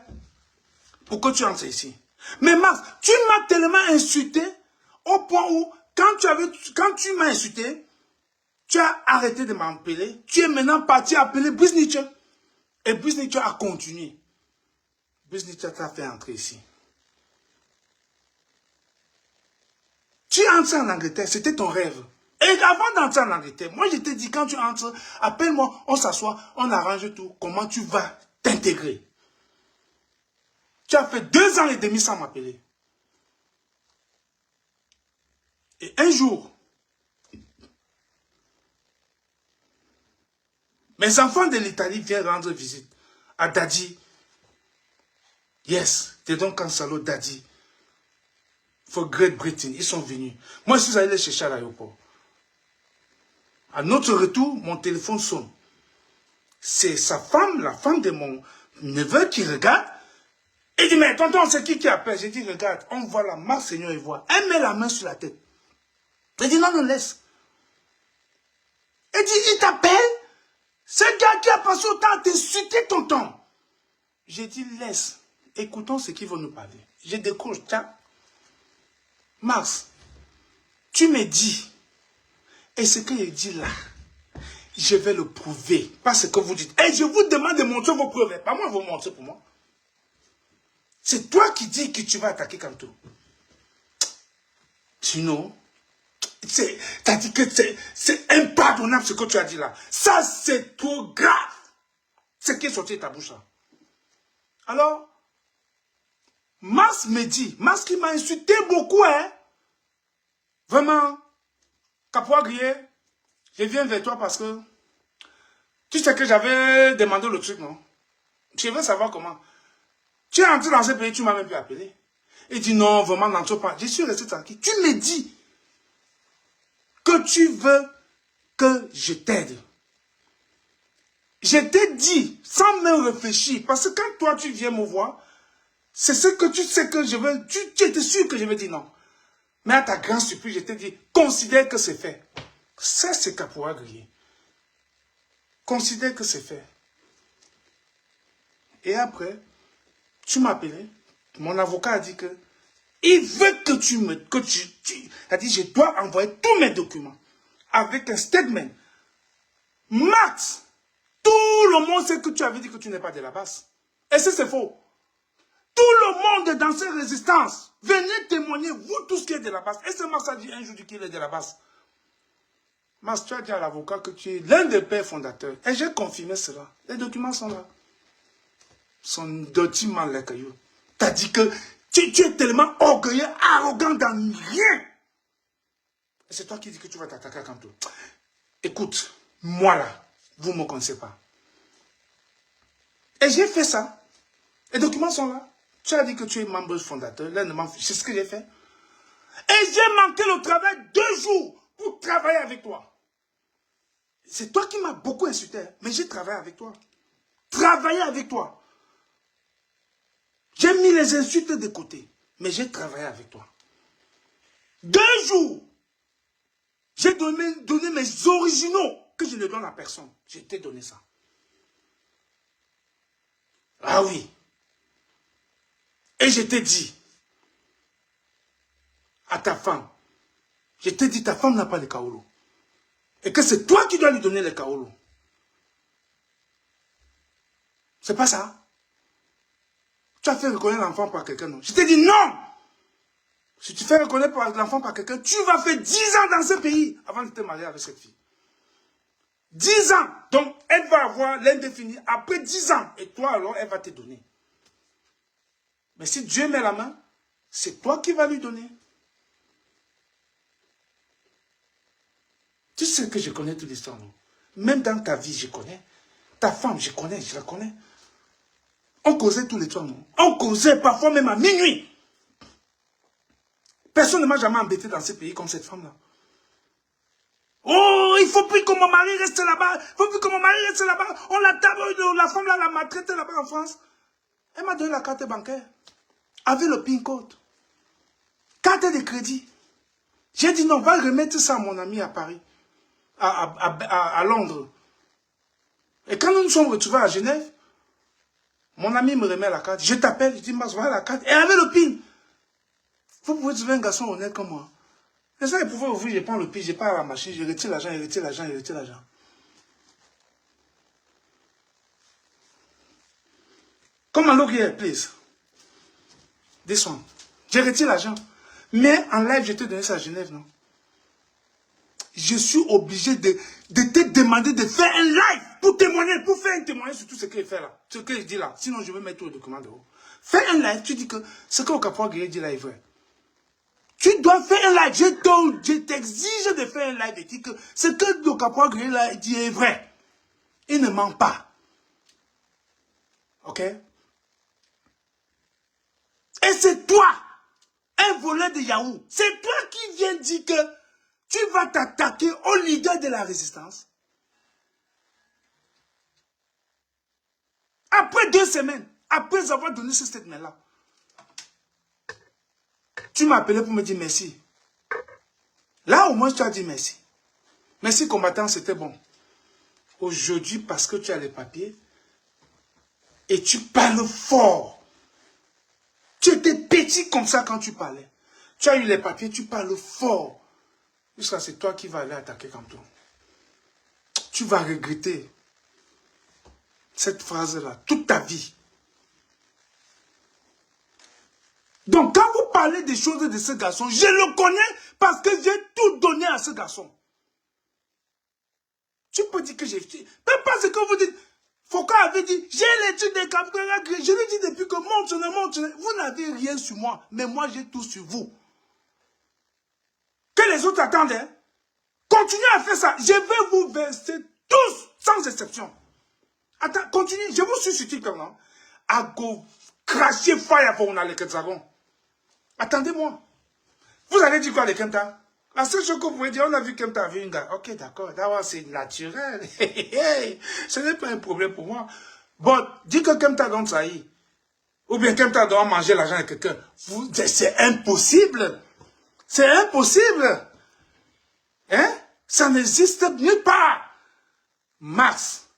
pour que tu entres ici. Mais Mars, tu m'as tellement insulté au point où, quand tu m'as insulté, tu as arrêté de m'appeler. Tu es maintenant parti appeler Brisnitcher. Et Brisnitcher a continué. Brisnitcher t'a fait entrer ici. Tu entres en Angleterre, c'était ton rêve. Et avant d'entrer en Angleterre, moi je t'ai dit, quand tu entres, appelle-moi, on s'assoit, on arrange tout. Comment tu vas t'intégrer? Tu as fait 2 ans et demi sans m'appeler. Et un jour, mes enfants de l'Italie viennent rendre visite à Daddy. Yes, they don't cancel Daddy. For Great Britain, ils sont venus. Moi, je suis allé les chercher à l'aéroport. À notre retour, mon téléphone sonne. C'est sa femme, la femme de mon neveu qui regarde. Il dit, mais tonton, c'est qui appelle? J'ai dit, regarde, on voit la marque, Seigneur, il voit. Elle met la main sur la tête. Elle dit, non, non, laisse. Elle dit, il t'appelle? Ce gars qui a passé autant à t'insulter, tonton. J'ai dit, laisse. Écoutons ce qu'ils vont nous parler. Je décroche, tiens. Max, tu me dis, et ce que je dis là, je vais le prouver. Pas ce que vous dites. Et je vous demande de montrer vos preuves. Pas moi, vous montrez pour moi. C'est toi qui dis que tu vas attaquer Kanto. Sinon, t'as dit que c'est impardonnable ce que tu as dit là. Ça, c'est trop grave. Ce qui est sorti de ta bouche là. Alors, Mars me dit, Mars qui m'a insulté beaucoup, hein. Vraiment, Capois Grillé, je viens vers toi parce que tu sais que j'avais demandé le truc, non? Je veux savoir comment. Tu es entré dans ce pays, tu m'as même pu appeler. Il dit non, vraiment, n'entre pas. Je suis resté tranquille. Tu me dis que tu veux que je t'aide. Je t'ai dit, sans même réfléchir, parce que quand toi tu viens me voir, c'est ce que tu sais que je veux, tu étais sûr que je vais dire non. Mais à ta grande surprise, je t'ai dit, considère que c'est fait. Ça, c'est caporal grillé. Considère que c'est fait. Et après, tu m'as appelé. Mon avocat a dit que il veut que a dit, je dois envoyer tous mes documents avec un statement. Max, tout le monde sait que tu avais dit que tu n'es pas de la base. Et c'est faux. Tout le monde dans ces résistances, venez témoigner, vous tous qui êtes de la base. Et c'est Max a dit un jour qu'il est de la base. Max, tu as dit à l'avocat que tu es l'un des pères fondateurs. Et j'ai confirmé cela. Les documents sont là. Son document, les cailloux. Tu as dit que tu es tellement orgueilleux, arrogant dans rien. Et c'est toi qui dis que tu vas t'attaquer à Kanto. Écoute, moi là, vous ne me connaissez pas. Et j'ai fait ça. Les documents sont là. Tu as dit que tu es membre fondateur. C'est ce que j'ai fait. Et j'ai manqué le travail 2 jours pour travailler avec toi. C'est toi qui m'as beaucoup insulté. Mais j'ai travaillé avec toi. Travaillé avec toi. J'ai mis les insultes de côté. Mais j'ai travaillé avec toi. 2 jours. J'ai donné mes originaux que je ne donne à personne. Je t'ai donné ça. Ah oui. Et je t'ai dit à ta femme, je t'ai dit ta femme n'a pas de kaolo. Et que c'est toi qui dois lui donner le kaolo. C'est pas ça. Tu as fait reconnaître l'enfant par quelqu'un, non? Je t'ai dit non. Si tu fais reconnaître l'enfant par quelqu'un, tu vas faire 10 ans dans ce pays avant de te marier avec cette fille. 10 ans. Donc, elle va avoir l'indéfini après 10 ans. Et toi, alors, elle va te donner. Mais si Dieu met la main, c'est toi qui vas lui donner. Tu sais que je connais toute l'histoire, non? Même dans ta vie, je connais. Ta femme, je connais, je la connais. On causait tous les soirs, non? On causait parfois même à minuit. Personne ne m'a jamais embêté dans ce pays comme cette femme-là. Oh, il ne faut plus que mon mari reste là-bas. Il ne faut plus que mon mari reste là-bas. On la tape, la femme là, la maltraite là-bas en France. Elle m'a donné la carte bancaire. Avec le PIN code. Carte de crédit. J'ai dit non, va remettre ça à mon ami à Paris. À Londres. Et quand nous nous sommes retrouvés à Genève, mon ami me remet la carte. Je t'appelle, je dis, Max, voilà la carte. Et avec le PIN. Vous pouvez trouver un garçon honnête comme moi. Et ça, il pouvait ouvrir, je prends le PIN, je pars à la machine, je retire l'argent, je retire l'argent, je retire l'argent. Come and look here, please. This one. Je retire l'argent. Mais en live, je te donné ça à Genève, non? Je suis obligé de te demander de faire un live pour témoigner, pour faire un témoignage sur tout ce qu'il fait là. Ce qu'il dit là. Sinon, je vais mettre tout le document de haut. Fais un live, tu dis que ce que le caporal Guerrier dit là est vrai. Tu dois faire un live. Je t'exige de faire un live et dire que ce que le caporal Guerrier là dit est vrai. Il ne ment pas. Ok? Et c'est toi, un voleur de Yahoo. C'est toi qui viens dire que tu vas t'attaquer au leader de la résistance. Après 2 semaines, après avoir donné ce statement-là, tu m'as appelé pour me dire merci. Là, au moins, tu as dit merci. Merci, combattant, c'était bon. Aujourd'hui, parce que tu as les papiers, et tu parles fort. Tu étais petit comme ça quand tu parlais. Tu as eu les papiers, tu parles fort. Jusqu'à c'est toi qui vas aller attaquer Kanto. Tu vas regretter cette phrase-là toute ta vie. Donc, quand vous parlez des choses de ce garçon, je le connais parce que j'ai tout donné à ce garçon. Tu peux dire que j'ai... Même pas ce que vous dites. Foucault avait dit, j'ai l'étude des capteurs. Je lui dis depuis que montre. Vous n'avez rien sur moi, mais moi j'ai tout sur vous. Que les autres attendent, hein? Continuez à faire ça. Je vais vous verser tous, sans exception. Attends, continuez. Je vous suis sur TikTok, non? À go cracher fire pour on a les Ketsagon. Attendez-moi. Vous allez dire quoi les Kemta? La seule chose que vous pouvez dire, on a vu Kemta avec un gars. Ok, d'accord. D'abord, c'est naturel. Ce n'est pas un problème pour moi. Bon, dis que Kemta donne ça y. Ou bien Kemta doit manger l'argent de quelqu'un. C'est impossible. C'est impossible. Hein? Ça n'existe nulle part. Max,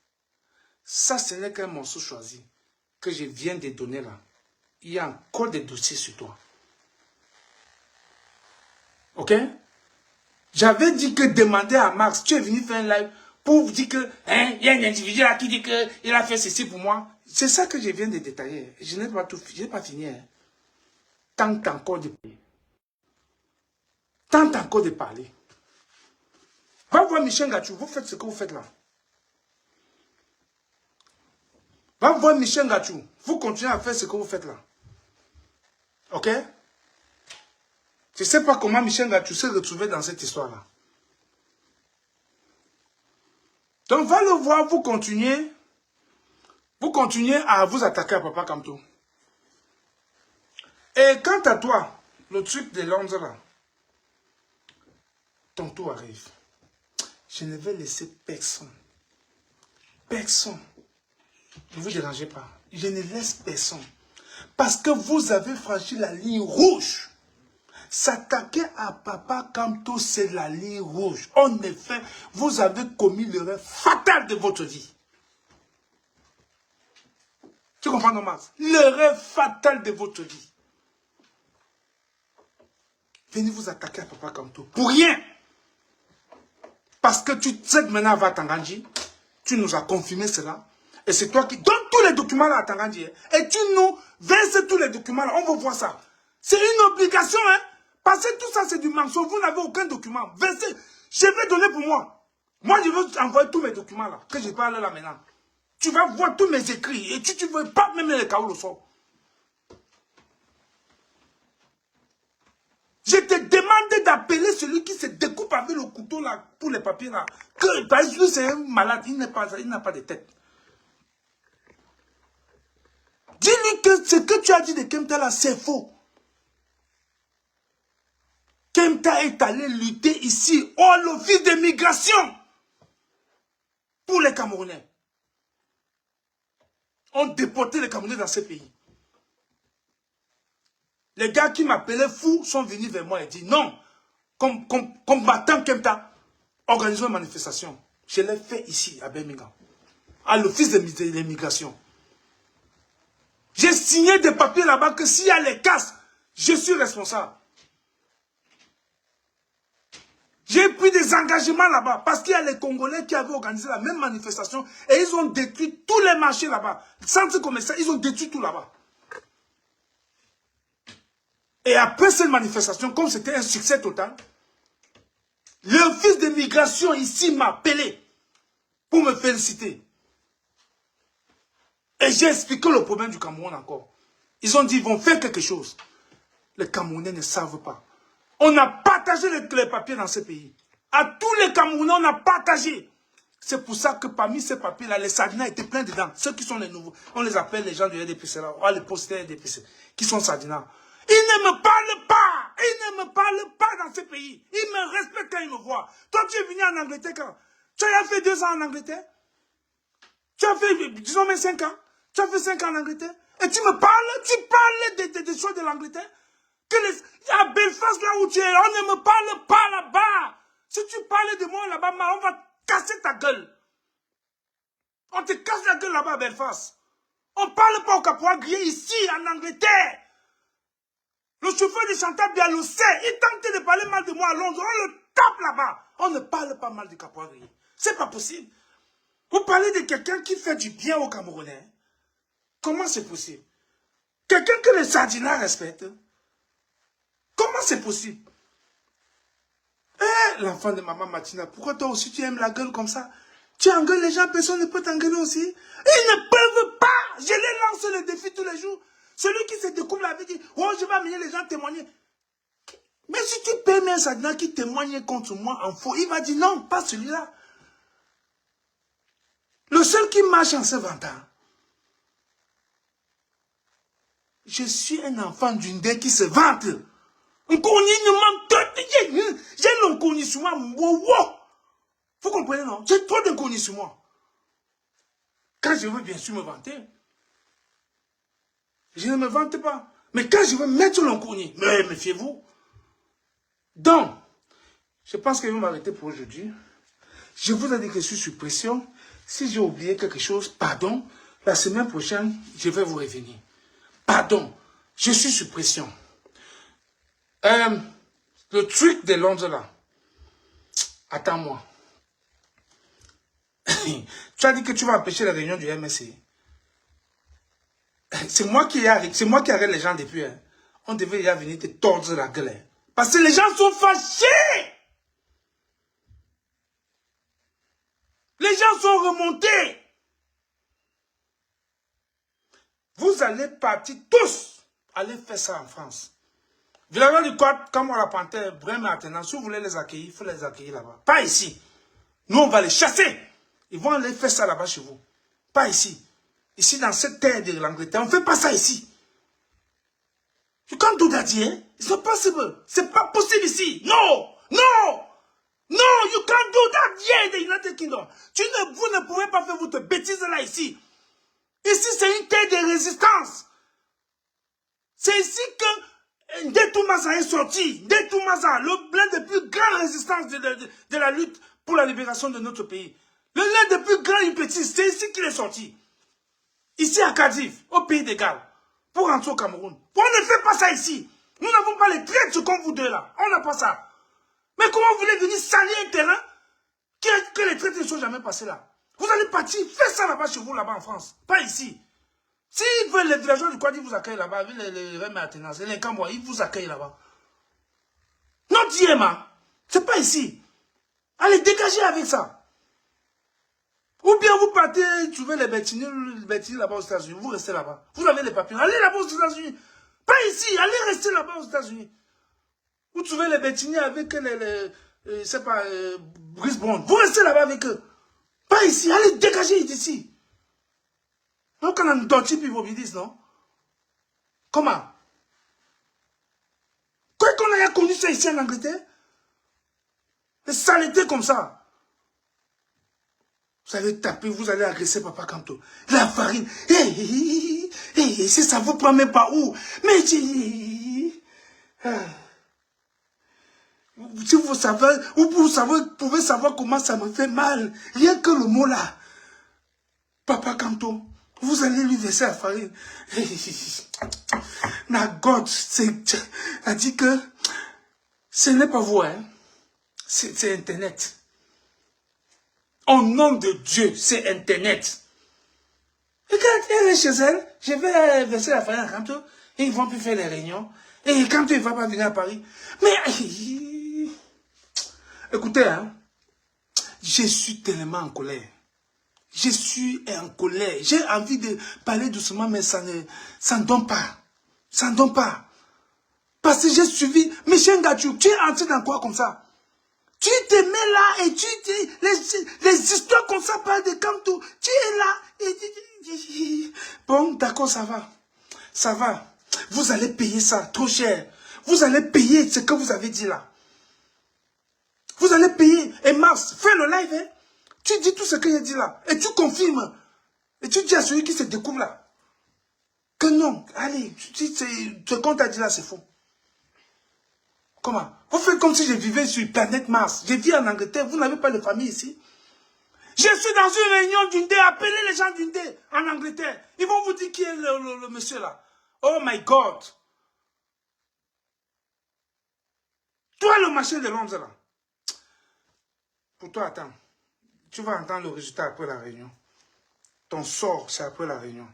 ça ce n'est qu'un morceau choisi que je viens de donner là. Il y a encore des dossiers sur toi. Ok? J'avais dit que demander à Max, tu es venu faire un live pour vous dire que, hein, il y a un individu là qui dit qu'il a fait ceci pour moi. C'est ça que je viens de détailler. Je n'ai pas tout, je n'ai pas fini. Hein. Tente encore de parler. Tente encore de parler. Va voir Michel Gachou, vous faites ce que vous faites là. Va voir Michel Gachou, vous continuez à faire ce que vous faites là. Ok? Je ne sais pas comment Michel Gachou s'est retrouvé dans cette histoire-là. Donc, va le voir, vous continuez à vous attaquer à Papa Kamto. Et quant à toi, le truc de Londres là, ton tour arrive. Je ne vais laisser personne. Personne. Ne vous dérangez pas. Je ne laisse personne. Parce que vous avez franchi la ligne rouge. S'attaquer à Papa Kamto, c'est la ligne rouge. En effet, vous avez commis l'erreur fatale de votre vie. Tu comprends, Thomas? L'erreur fatale de votre vie. Venez vous attaquer à Papa Kamto. Pour rien. Parce que tu sais maintenant à Tangandji, tu nous as confirmé cela. Et c'est toi qui donne tous les documents là à Tangandji. Et tu nous verses tous les documents là. On va voir ça. C'est une obligation, hein. Parce que tout ça, c'est du mensonge. Vous n'avez aucun document. Versez. Je vais donner pour moi. Moi, je veux envoyer tous mes documents là. Que je parle là maintenant. Tu vas voir tous mes écrits. Et tu ne veux pas même les caots au sol. Je te demande d'appeler celui qui se découpe avec le couteau là, pour les papiers là. Que, parce que c'est un malade, il n'a pas de tête. Dis-lui que ce que tu as dit de Kemta là, c'est faux. Kemta est allé lutter ici, à l'office de migration, pour les Camerounais. On déportait les Camerounais dans ce pays. Les gars qui m'appelaient fou sont venus vers moi et dit non, combattant Kemta, organisons une manifestation. Je l'ai fait ici, à Birmingham, à l'office de l'immigration. J'ai signé des papiers là-bas que s'il y a les casses, je suis responsable. J'ai pris des engagements là-bas parce qu'il y a les Congolais qui avaient organisé la même manifestation et ils ont détruit tous les marchés là-bas. Centre commercial, ils ont détruit tout là-bas. Et après cette manifestation, comme c'était un succès total, l'office de migration ici m'a appelé pour me féliciter. Et j'ai expliqué le problème du Cameroun encore. Ils ont dit qu'ils vont faire quelque chose. Les Camerounais ne savent pas. On a partagé les papiers dans ce pays. À tous les Camerounais, on a partagé. C'est pour ça que parmi ces papiers-là, les Sardinats étaient pleins dedans. Ceux qui sont les nouveaux, on les appelle les gens du RDPC, là, les posters RDPC, qui sont Sardinats. Ils ne me parlent pas. Ils ne me parlent pas dans ce pays. Ils me respectent quand ils me voient. Toi, tu es venu en Angleterre quand? Tu as fait 2 ans en Angleterre? Tu as fait, disons, même 5 ans? Tu as fait 5 ans en Angleterre? Et tu me parles? Tu parles des choses de l'Angleterre? À Belfast, là où tu es, on ne me parle pas là-bas. Si tu parlais de moi là-bas, on va casser ta gueule. On te casse la gueule là-bas à Belfast. On ne parle pas au Capois grillé ici, en Angleterre. Le chauffeur de Chantal Bialou sait. Il tente de parler mal de moi à Londres. On le tape là-bas. On ne parle pas mal du Capois grillé. C'est pas possible. Vous parlez de quelqu'un qui fait du bien aux Camerounais. Comment c'est possible? Quelqu'un que les Sardinats respectent. Comment c'est possible? Eh, l'enfant de maman Martina, pourquoi toi aussi tu aimes la gueule comme ça? Tu engueules les gens, personne ne peut t'engueuler aussi. Ils ne peuvent pas. Je les lance le défi tous les jours. Celui qui se découvre la vie dit, oh, je vais amener les gens témoigner. Mais si tu permets un Sardinat qui témoigne contre moi en faux, il va dire non, pas celui-là. Le seul qui marche en se vantant. Je suis un enfant d'une dé qui se vante. J'ai l'inconnu sur moi. Vous comprenez, non? J'ai trop d'inconnu sur moi. Quand je veux bien sûr me vanter, je ne me vante pas. Mais quand je veux mettre l'inconnu, mais méfiez-vous. Donc, je pense que je vais m'arrêter pour aujourd'hui. Je vous ai dit que je suis sous pression. Si j'ai oublié quelque chose, pardon. La semaine prochaine, je vais vous revenir. Pardon, je suis sous pression. Le truc de Londres là, attends-moi. Tu as dit que tu vas empêcher la réunion du MSC. C'est moi qui arrête les gens depuis. Hein. On devait y venir te tordre la gueule. Hein. Parce que les gens sont fâchés. Les gens sont remontés. Vous allez partir tous, aller faire ça en France. Villageois du Côte, comme on l'a panthère, vraiment maintenant, si vous voulez les accueillir, il faut les accueillir là-bas. Pas ici. Nous, on va les chasser. Ils vont aller faire ça là-bas chez vous. Pas ici. Ici, dans cette terre de l'Angleterre, on ne fait pas ça ici. You can't do that here. It's not possible. C'est pas possible ici. No! No! No! You can't do that here in the United Kingdom. Vous ne pouvez pas faire votre bêtise là ici. Ici, c'est une terre de résistance. C'est ici que Ndetoumasa est sorti. Ndetoumasa, l'un des plus grandes résistances de la lutte pour la libération de notre pays. L'un des plus grands impétistes, c'est ici qu'il est sorti. Ici à Cardiff, au pays des Galles, pour rentrer au Cameroun. On ne fait pas ça ici. Nous n'avons pas les traîtres comme vous deux là. On n'a pas ça. Mais comment vous voulez venir salir un terrain que les traîtres ne sont jamais passés là? Vous allez partir, faire ça là-bas chez vous, là-bas en France. Pas ici. S'ils veulent, les villageois du Quad, ils vous accueillent là-bas, avec les maintenance, les Cambois, ils vous accueillent là-bas. Non, Diema, c'est pas ici. Allez, dégagez avec ça. Ou bien vous partez, trouver les bêtiniers là-bas aux États-Unis, vous restez là-bas. Vous avez les papiers, allez là-bas aux États-Unis. Pas ici, allez rester là-bas aux États-Unis. Vous trouvez les bêtiniers avec c'est pas, Brice Brown. Vous restez là-bas avec eux. Pas ici, allez dégager d'ici. Donc on a une dentille puis vous disent, non? Comment? Quoi qu'on ait connu ça ici en Angleterre? Les saletés comme ça. Vous allez taper, vous allez agresser Papa Kanto. La farine. Si ça vous prend même pas où? Mais si vous savez, vous pouvez savoir comment ça me fait mal. Rien que le mot là. Papa Kanto, vous allez lui verser la farine. Nagot, a dit que ce n'est pas vous, hein. C'est Internet. Au nom de Dieu, c'est Internet. Et quand elle est chez elle, je vais verser la farine à Kanto, et ils vont plus faire les réunions. Et Kanto, il ne va pas venir à Paris. Mais, écoutez, hein, je suis tellement en colère. Je suis en colère. J'ai envie de parler doucement, mais ça ne donne pas. Ça ne donne pas. Parce que j'ai suivi. Michel Gatou, tu es entré dans quoi comme ça? Tu te mets là et tu les histoires comme ça parlent de Kanto. Tu es là et bon, d'accord, ça va. Ça va. Vous allez payer ça trop cher. Vous allez payer ce que vous avez dit là. Vous allez payer. Et Mars, fais le live, hein. Tu dis tout ce que j'ai dit là. Et tu confirmes. Et tu dis à celui qui se découvre là. Que non. Allez, ce qu'on t'a dit là, c'est faux. Comment? Vous faites comme si je vivais sur la planète Mars. Je vis en Angleterre. Vous n'avez pas de famille ici. Je suis dans une réunion d'Undé. Appelez les gens d'Undé en Angleterre. Ils vont vous dire qui est le monsieur là. Oh my God. Toi, le machin de Londres là. Pour toi, attends. Tu vas entendre le résultat après la réunion. Ton sort, c'est après la réunion.